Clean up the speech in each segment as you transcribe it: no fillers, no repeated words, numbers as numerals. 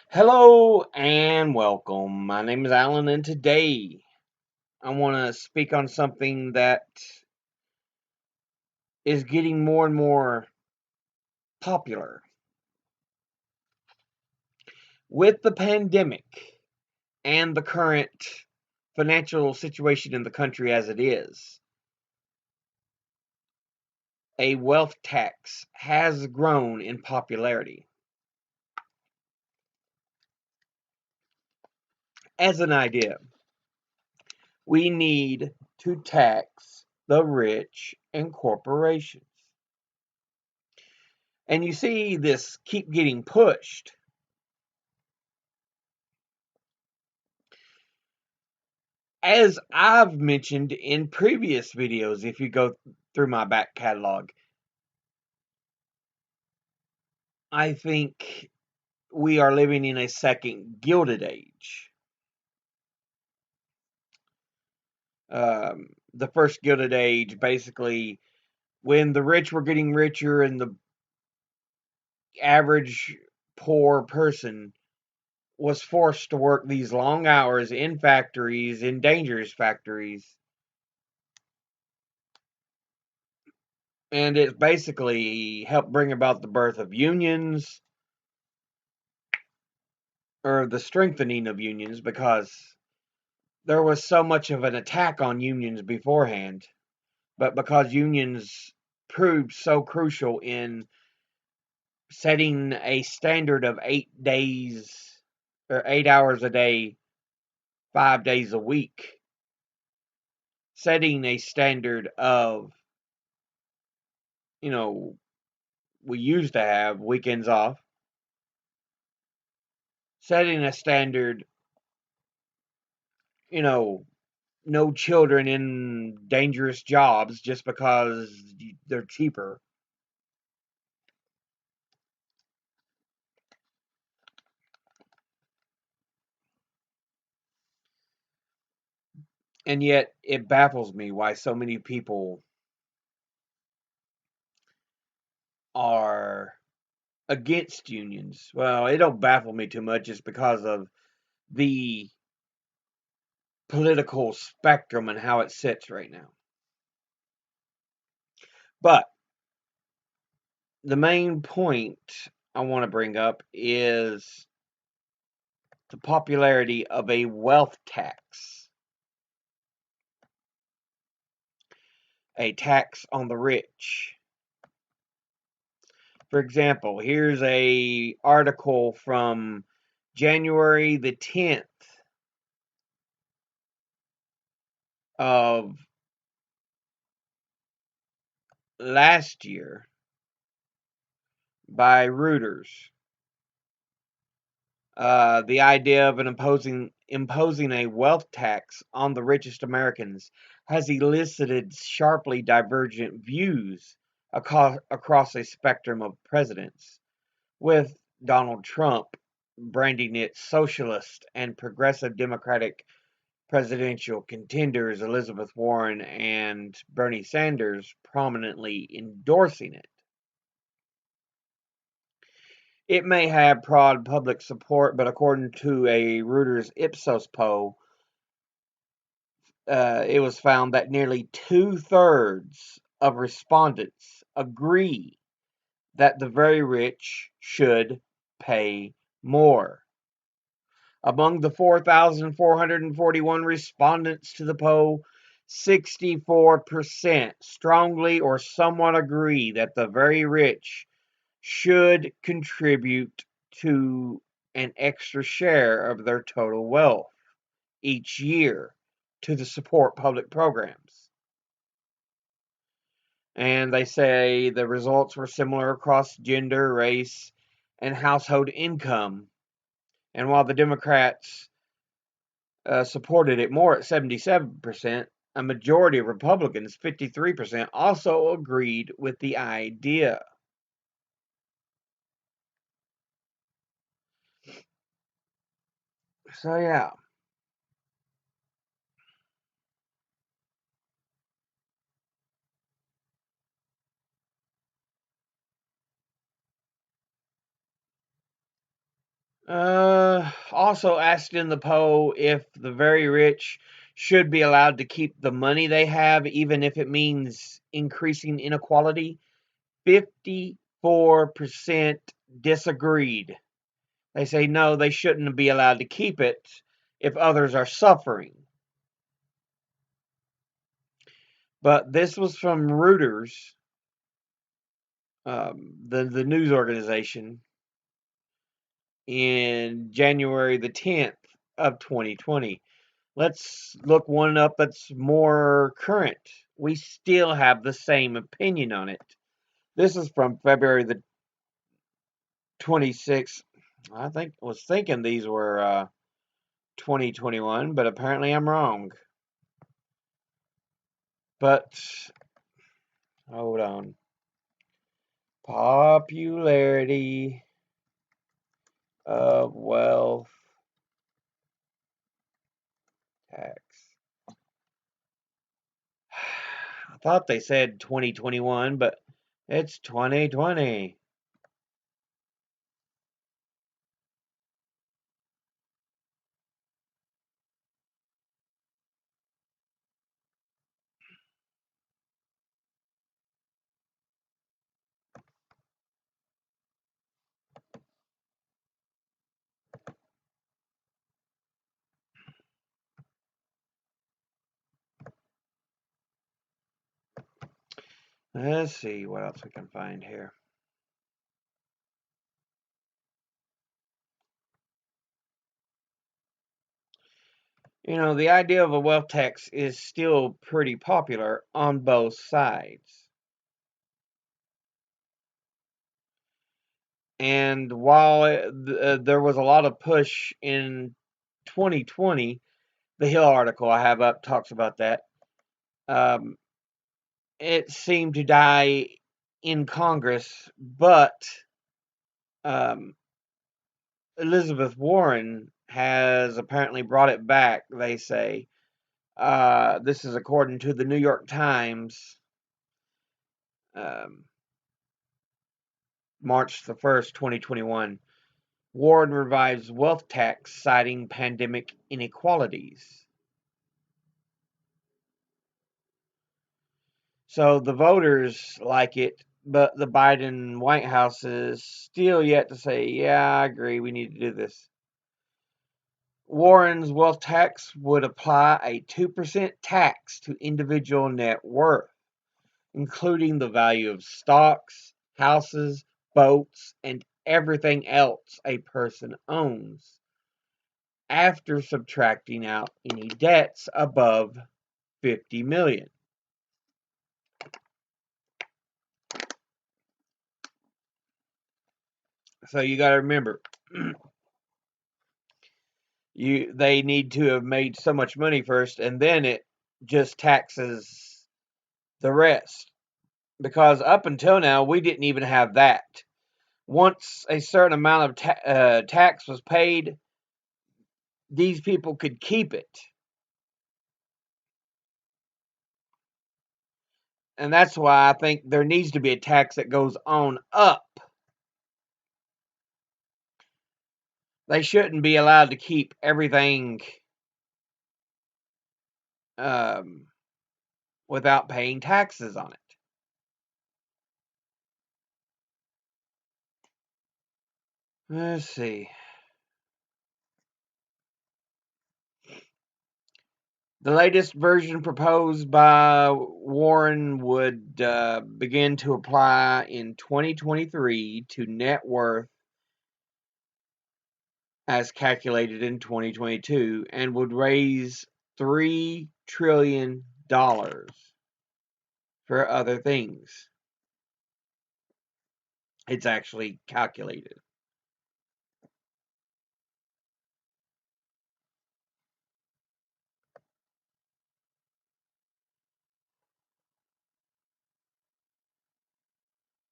Hello and welcome. My name is Alan, and today I want to speak on something that is getting more and more popular. With the pandemic and the current financial situation in the country as it is, a wealth tax has grown in popularity. As an idea, we need to tax the rich and corporations. And you see this keep getting pushed. As I've mentioned in previous videos, if you go through my back catalog, I think we are living in a second Gilded Age. The first Gilded Age, basically, when the rich were getting richer and the average poor person was forced to work these long hours in factories, in dangerous factories. And it basically helped bring about the birth of unions, or the strengthening of unions, because there was so much of an attack on unions beforehand, but because unions proved so crucial in setting a standard of 8 days or 8 hours a day, 5 days a week, setting a standard of, you know, we used to have weekends off, setting a standard, you know, no children in dangerous jobs just because they're cheaper. And yet it baffles me why so many people are against unions. Well, it don't baffle me too much just because of the political spectrum and how it sits right now. But the main point I want to bring up is the popularity of a wealth tax, a tax on the rich. For example, here's a article from January the 10th of last year by Reuters. The idea of imposing a wealth tax on the richest Americans has elicited sharply divergent views across a spectrum of presidents, with Donald Trump branding it socialist and progressive Democratic presidential contenders Elizabeth Warren and Bernie Sanders prominently endorsing it. It may have broad public support, but according to a Reuters Ipsos poll, it was found that nearly two-thirds of respondents agree that the very rich should pay more. Among the 4,441 respondents to the poll, 64% strongly or somewhat agree that the very rich should contribute to an extra share of their total wealth each year to the support public programs. And they say the results were similar across gender, race, and household income. And while the Democrats supported it more at 77%, a majority of Republicans, 53%, also agreed with the idea. So, yeah. Also asked in the poll if the very rich should be allowed to keep the money they have, even if it means increasing inequality. 54% disagreed. They say no, they shouldn't be allowed to keep it if others are suffering. But this was from Reuters, the news organization, in January the 10th of 2020. Let's look one up that's more current. We still have the same opinion on it. This is from February the 26th. Was thinking these were 2021, but apparently I'm wrong. But hold on. Popularity of wealth tax. I thought they said 2021, but it's 2020. Let's see what else we can find here. You know, the idea of a wealth tax is still pretty popular on both sides. And while there was a lot of push in 2020, the Hill article I have up talks about that. Um, it seemed to die in Congress, but um, Elizabeth Warren has apparently brought it back, they say. This is according to the New York Times, um, March the 1st, 2021. Warren revives wealth tax, citing pandemic inequalities. So the voters like it, but the Biden White House is still yet to say, yeah, I agree, we need to do this. Warren's wealth tax would apply a 2% tax to individual net worth, including the value of stocks, houses, boats, and everything else a person owns, after subtracting out any debts above 50 million. So you got to remember, they need to have made so much money first, and then it just taxes the rest. Because up until now, we didn't even have that. Once a certain amount of tax was paid, these people could keep it. And that's why I think there needs to be a tax that goes on up. They shouldn't be allowed to keep everything um, without paying taxes on it. Let's see. The latest version proposed by Warren would begin to apply in 2023 to net worth as calculated in 2022 and would raise $3 trillion for other things. It's actually calculated.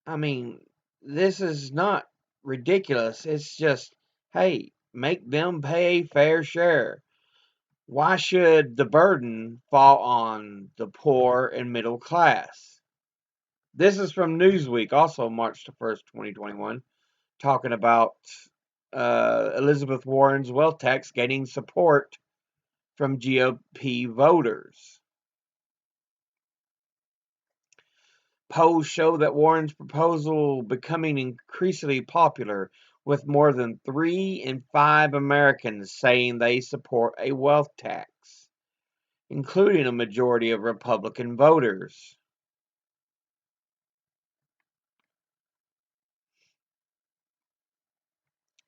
I mean, this is not ridiculous. It's just, hey, make them pay a fair share. Why should the burden fall on the poor and middle class? This is from Newsweek, also March the 1st, 2021, talking about Elizabeth Warren's wealth tax gaining support from GOP voters. Polls show that Warren's proposal becoming increasingly popular, with more than 3 in 5 Americans saying they support a wealth tax, including a majority of Republican voters.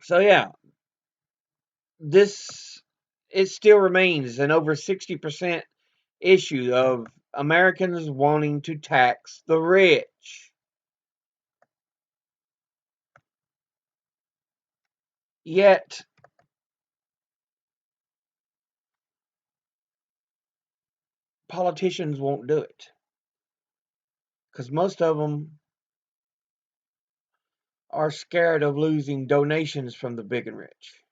So yeah, it still remains an over 60% issue of Americans wanting to tax the rich. Yet, politicians won't do it because most of them are scared of losing donations from the big and rich.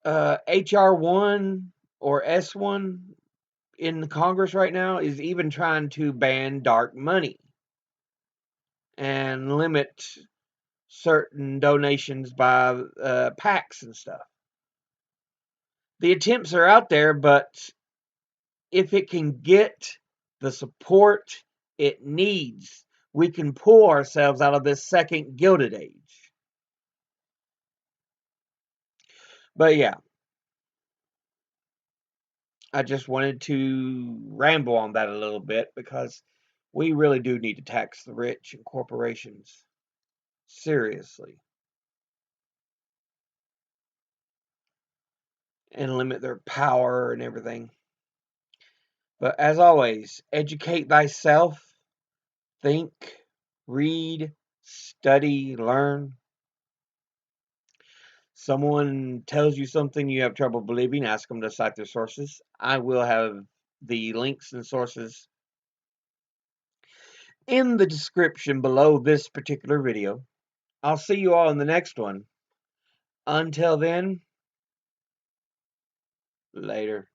HR 1 or S1 in Congress right now is even trying to ban dark money and limit certain donations by PACs and stuff. The attempts are out there, but if it can get the support it needs, we can pull ourselves out of this second Gilded Age. But yeah, I just wanted to ramble on that a little bit because we really do need to tax the rich and corporations seriously and limit their power and everything. But as always, educate thyself, think, read, study, learn. Someone tells you something you have trouble believing, ask them to cite their sources. I will have the links and sources in the description below this particular video. I'll see you all in the next one. Until then, later.